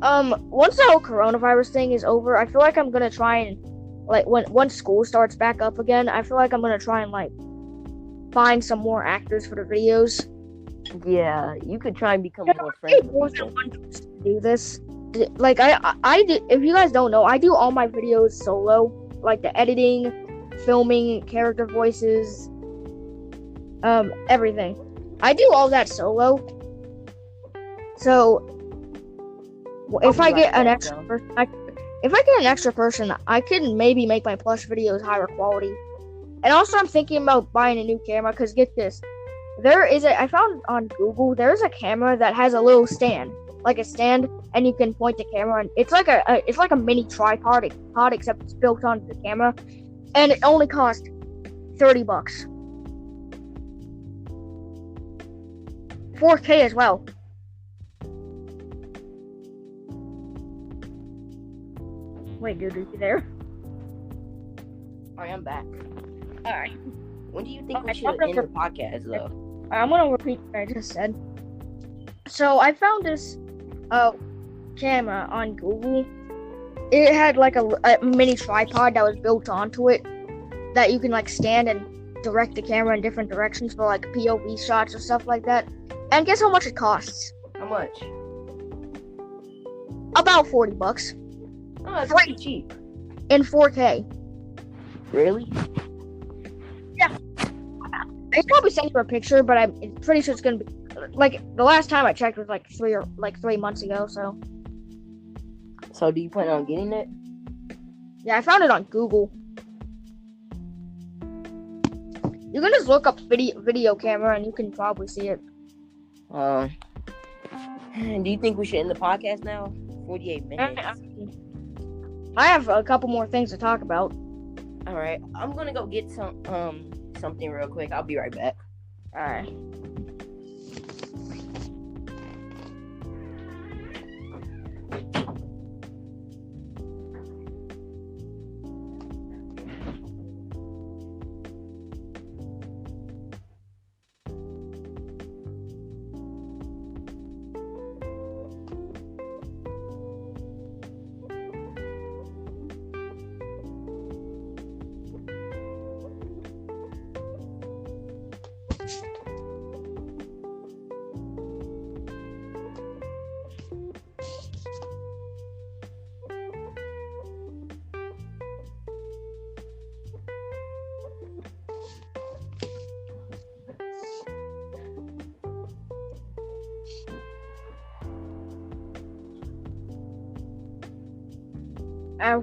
once the whole coronavirus thing is over, I feel like I'm gonna try and once school starts back up again, I feel like I'm gonna try and find some more actors for the videos. Yeah, you could try and become more friends with people. Do this. Like I do. If you guys don't know, I do all my videos solo, like the editing, filming, character voices, everything. I do all that solo. So if I get an extra person, I can maybe make my plush videos higher quality. And also, I'm thinking about buying a new camera because get this, I found on Google there's a camera that has a little stand, like a stand, and you can point the camera, and it's like a mini tripod except it's built onto the camera, and it only cost $30. 4K as well. Wait, dude, are you there? Alright, I'm back. Alright. When do you think we should end the podcast, though? I'm gonna repeat what I just said. So, I found this camera on Google. It had like a mini tripod that was built onto it that you can stand and direct the camera in different directions for POV shots or stuff like that. And guess how much it costs? How much? About $40. Oh, that's pretty cheap. In 4K. Really? Yeah. I probably sent you a picture, but I'm pretty sure it's gonna be the last time I checked was 3 months ago. So do you plan on getting it? Yeah, I found it on Google. You can just look up video camera and you can probably see it. Do you think we should end the podcast now? 48 minutes. I have a couple more things to talk about. All right, I'm gonna go get something real quick. I'll be right back. All right.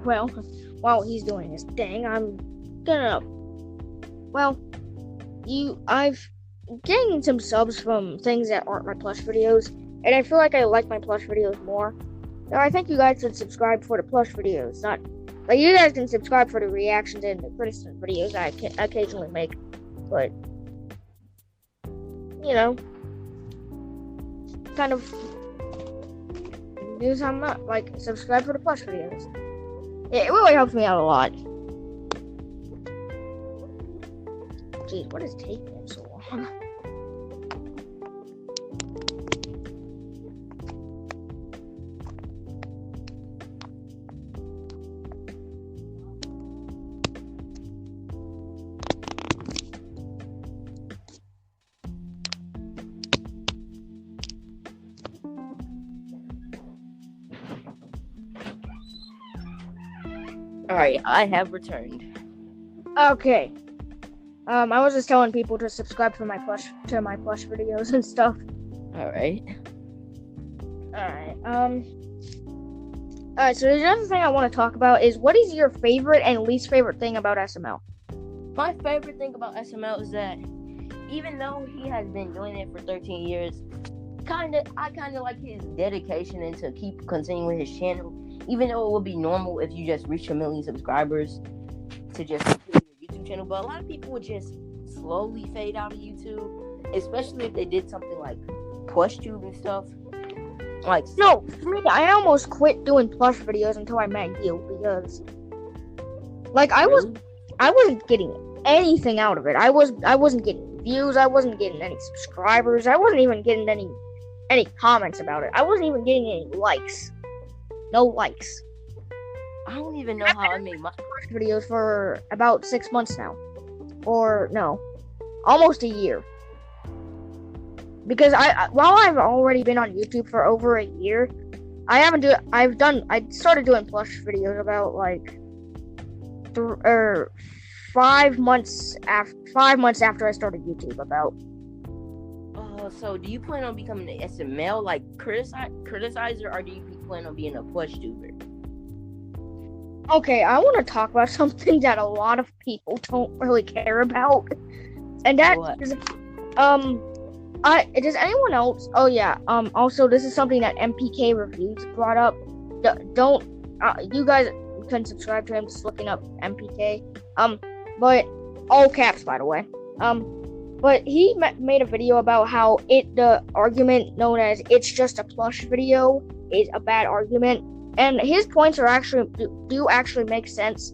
Well, while he's doing his thing, I'm gonna. Well, I've gained some subs from things that aren't my plush videos, and I feel like I like my plush videos more. So I think you guys should subscribe for the plush videos. Not you guys can subscribe for the reactions and the criticism videos I occasionally make, but kind of do some subscribe for the plush videos. It really helps me out a lot. Jeez, what is taking so long? Alright, I have returned. Okay. I was just telling people to subscribe to my plush videos and stuff. Alright. Alright. Alright, so the other thing I want to talk about is what is your favorite and least favorite thing about SML? My favorite thing about SML is that even though he has been doing it for 13 years, I kind of like his dedication and to keep continuing his channel. Even though it would be normal if you just reach 1 million subscribers to just continue your YouTube channel, but a lot of people would just slowly fade out of YouTube, especially if they did something like PlushTube and stuff. Like no, for me, I almost quit doing plush videos until I met you because, like, I wasn't getting anything out of it. I wasn't getting views. I wasn't getting any subscribers. I wasn't even getting any comments about it. I wasn't even getting any likes. No likes. I don't even know how I made my videos for about 6 months now, or no, almost a year. Because while I've already been on YouTube for over a year, I started doing plush videos about like 5 months after I started YouTube. About. So do you plan on becoming an SML like criticizer, or do you plan on being a PlushTuber? Okay, I want to talk about something that a lot of people don't really care about, and that is does anyone else? Oh yeah. Also, this is something that MPK Reviews brought up. You guys can subscribe to him just looking up MPK. But all caps, by the way. But he made a video about how the argument known as "it's just a plush video" is a bad argument, and his points are do actually make sense.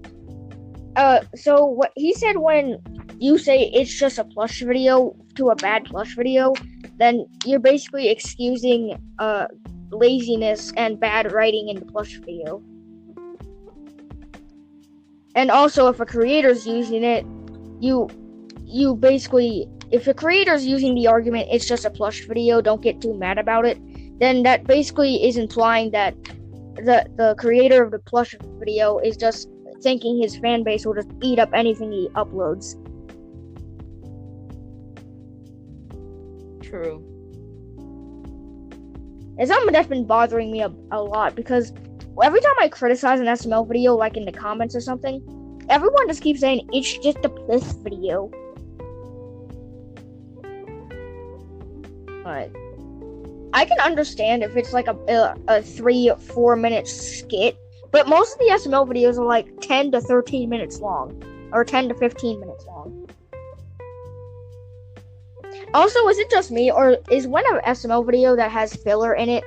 So what he said, when you say it's just a plush video to a bad plush video, then you're basically excusing laziness and bad writing in the plush video. And also, if a creator's using it, you basically, if a creator's using the argument "it's just a plush video, don't get too mad about it," then that basically is implying that the creator of the plush video is just thinking his fan base will just eat up anything he uploads. True. It's something that's been bothering me a lot, because every time I criticize an SML video, like in the comments or something, everyone just keeps saying it's just a plush video. But I can understand if it's like a 3-4 minute skit, but most of the SML videos are like 10 to 13 minutes long, or 10 to 15 minutes long. Also, is it just me, or is when an SML video that has filler in it,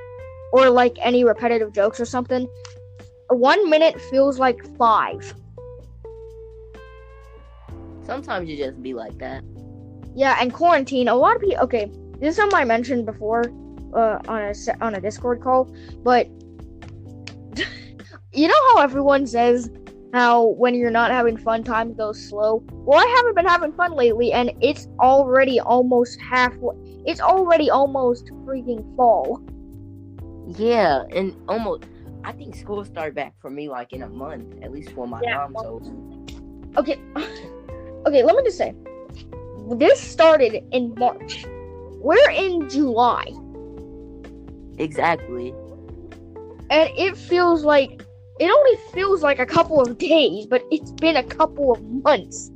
or like any repetitive jokes or something, 1 minute feels like 5? Sometimes you just be like that. Yeah, and quarantine, a lot of people. Okay, this is something I mentioned before on a Discord call, but you know how everyone says how when you're not having fun, time goes slow? Well, I haven't been having fun lately, and it's already almost halfway. It's already almost freaking fall. Yeah, and almost. I think school started back for me like in a month, at least for my mom. So. Okay, let me just say, this started in March. We're in July. Exactly. And it only feels like a couple of days, but it's been a couple of months.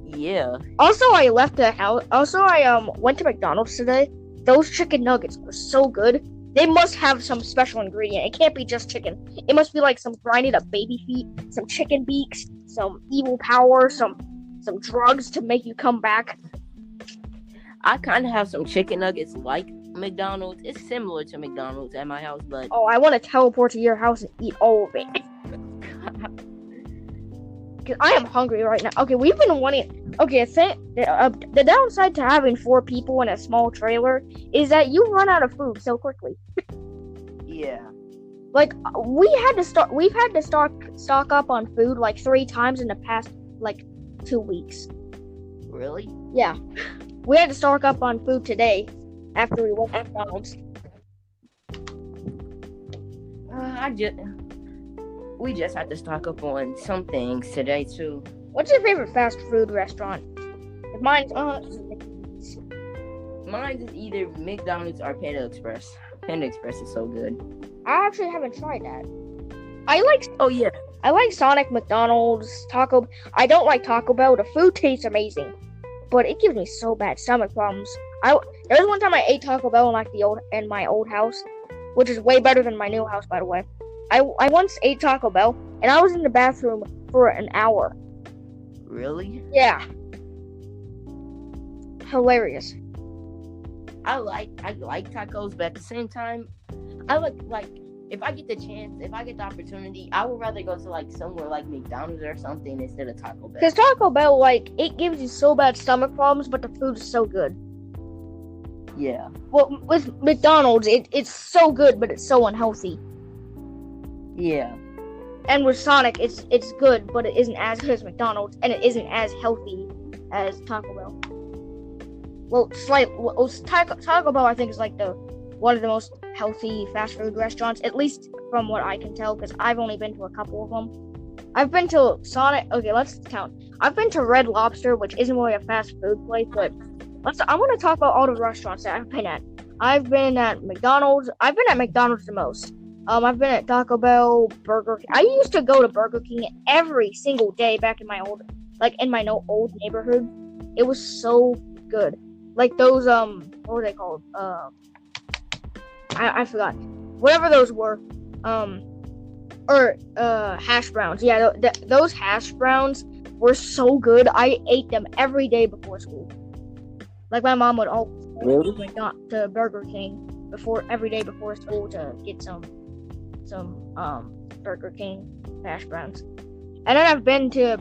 Yeah. Also, I left the house. Also, I went to McDonald's today. Those chicken nuggets were so good. They must have some special ingredient. It can't be just chicken. It must be like some grinded up baby feet, some chicken beaks, some evil power, some drugs to make you come back. I kind of have some chicken nuggets like McDonald's. It's similar to McDonald's at my house, but... Oh, I want to teleport to your house and eat all of it. because I am hungry right now. Okay, we've been wanting. Okay, the downside to having 4 people in a small trailer is that you run out of food so quickly. Yeah. Like we've had to stock up on food like 3 times in the past like 2 weeks. Really? Yeah, we had to stock up on food today after we went to McDonald's. We just had to stock up on some things today too. What's your favorite fast food restaurant? Mine's Mine is either McDonald's or Panda Express. Panda Express is so good. I actually haven't tried that. Oh yeah. I like Sonic, McDonald's, Taco. I don't like Taco Bell. The food tastes amazing, but it gives me so bad stomach problems. There was one time I ate Taco Bell in my old house, which is way better than my new house, by the way. I once ate Taco Bell, and I was in the bathroom for an hour. Really? Yeah. Hilarious. I like tacos, but at the same time, I like if I get the chance, if I get the opportunity, I would rather go to like somewhere like McDonald's or something instead of Taco Bell. Because Taco Bell, like, it gives you so bad stomach problems, but the food is so good. Yeah. Well, with McDonald's, it's so good, but it's so unhealthy. Yeah. And with Sonic, it's good, but it isn't as good as McDonald's, and it isn't as healthy as Taco Bell. Well, Taco Bell, I think, is like one of the most healthy fast food restaurants, at least from what I can tell, because I've only been to a couple of them. I've been to Sonic. Okay, let's count. I've been to Red Lobster, which isn't really a fast food place, but I want to talk about all the restaurants that I've been at. I've been at McDonald's. I've been at McDonald's the most. I've been at Taco Bell, Burger King. I used to go to Burger King every single day back in my old neighborhood. It was so good. Like those, what were they called? I forgot. Whatever those were. Hash browns. Yeah, those hash browns were so good. I ate them every day before school. Like my mom would always take me to Burger King every day before school to get some Burger King hash browns. And then I've been to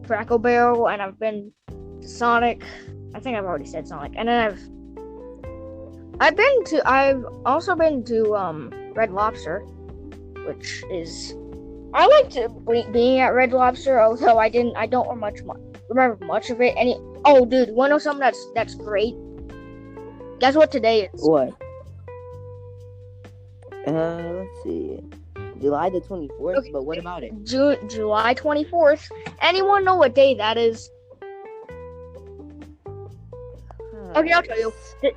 Cracker Barrel, and I've been to Sonic. I think I've already said Sonic. And then I've also been to Red Lobster, which is I liked being at Red Lobster, although I don't remember much of it. Oh, dude, you wanna know something that's great? Guess what today is? What? Let's see. July the 24th, okay. But what about it? July 24th. Anyone know what day that is? Okay, I'll tell you.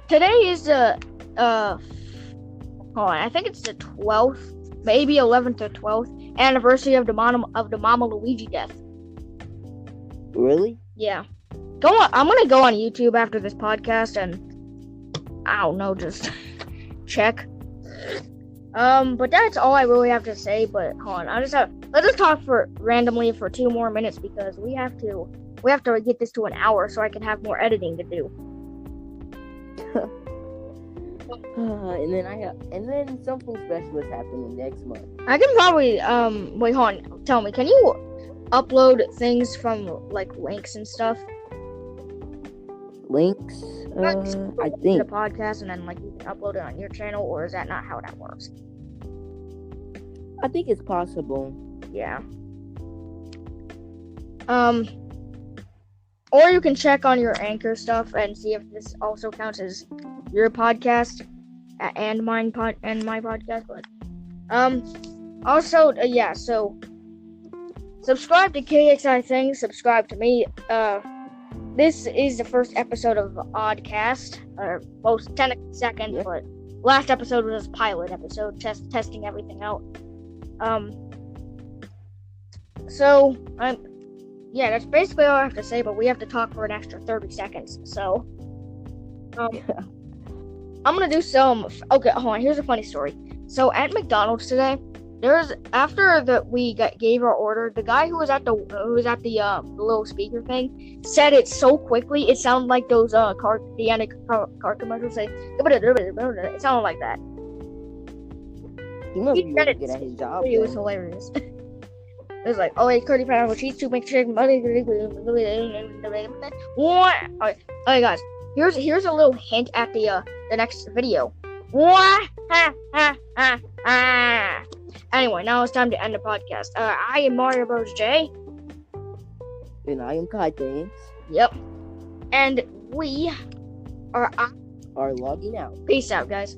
Today is the hold on, I think it's the 12th, maybe 11th or 12th anniversary of the Mama Luigi death. Really? Yeah. Go on. I'm gonna go on YouTube after this podcast and I don't know, just check. But that's all I really have to say. But hold on, let's just talk randomly for 2 more minutes because we have to get this to an hour so I can have more editing to do. and then something special is happening next month. I can probably wait, hold on. Tell me, can you upload things from like links and stuff? Links? I think the podcast, and then like you can upload it on your channel, or is that not how that works? I think it's possible. Yeah. Or you can check on your Anchor stuff and see if this also counts as your podcast and my podcast. But also yeah. So subscribe to Kxi Thingz. Subscribe to me. This is the first episode of OddCast, or most technically second, yeah. But last episode was a pilot episode, testing everything out. Yeah, that's basically all I have to say, but we have to talk for an extra 30 seconds, so, I'm gonna do some, okay, hold on, here's a funny story. So, at McDonald's today, we gave our order, the guy who was at the little speaker thing said it so quickly, it sounded like those, the end of car commercials say, it sounded like that. He must He be said really it. good at his job. It was then. hilarious. It was like, oh, wait, curly pineapple cheese, 2 mixed chicken, what? Okay, guys, here's a little hint at the next video. Anyway, now it's time to end the podcast. I am Mario Bros. J. And I am Kxi Thingz. Yep. And we are Logging out. Peace out, guys.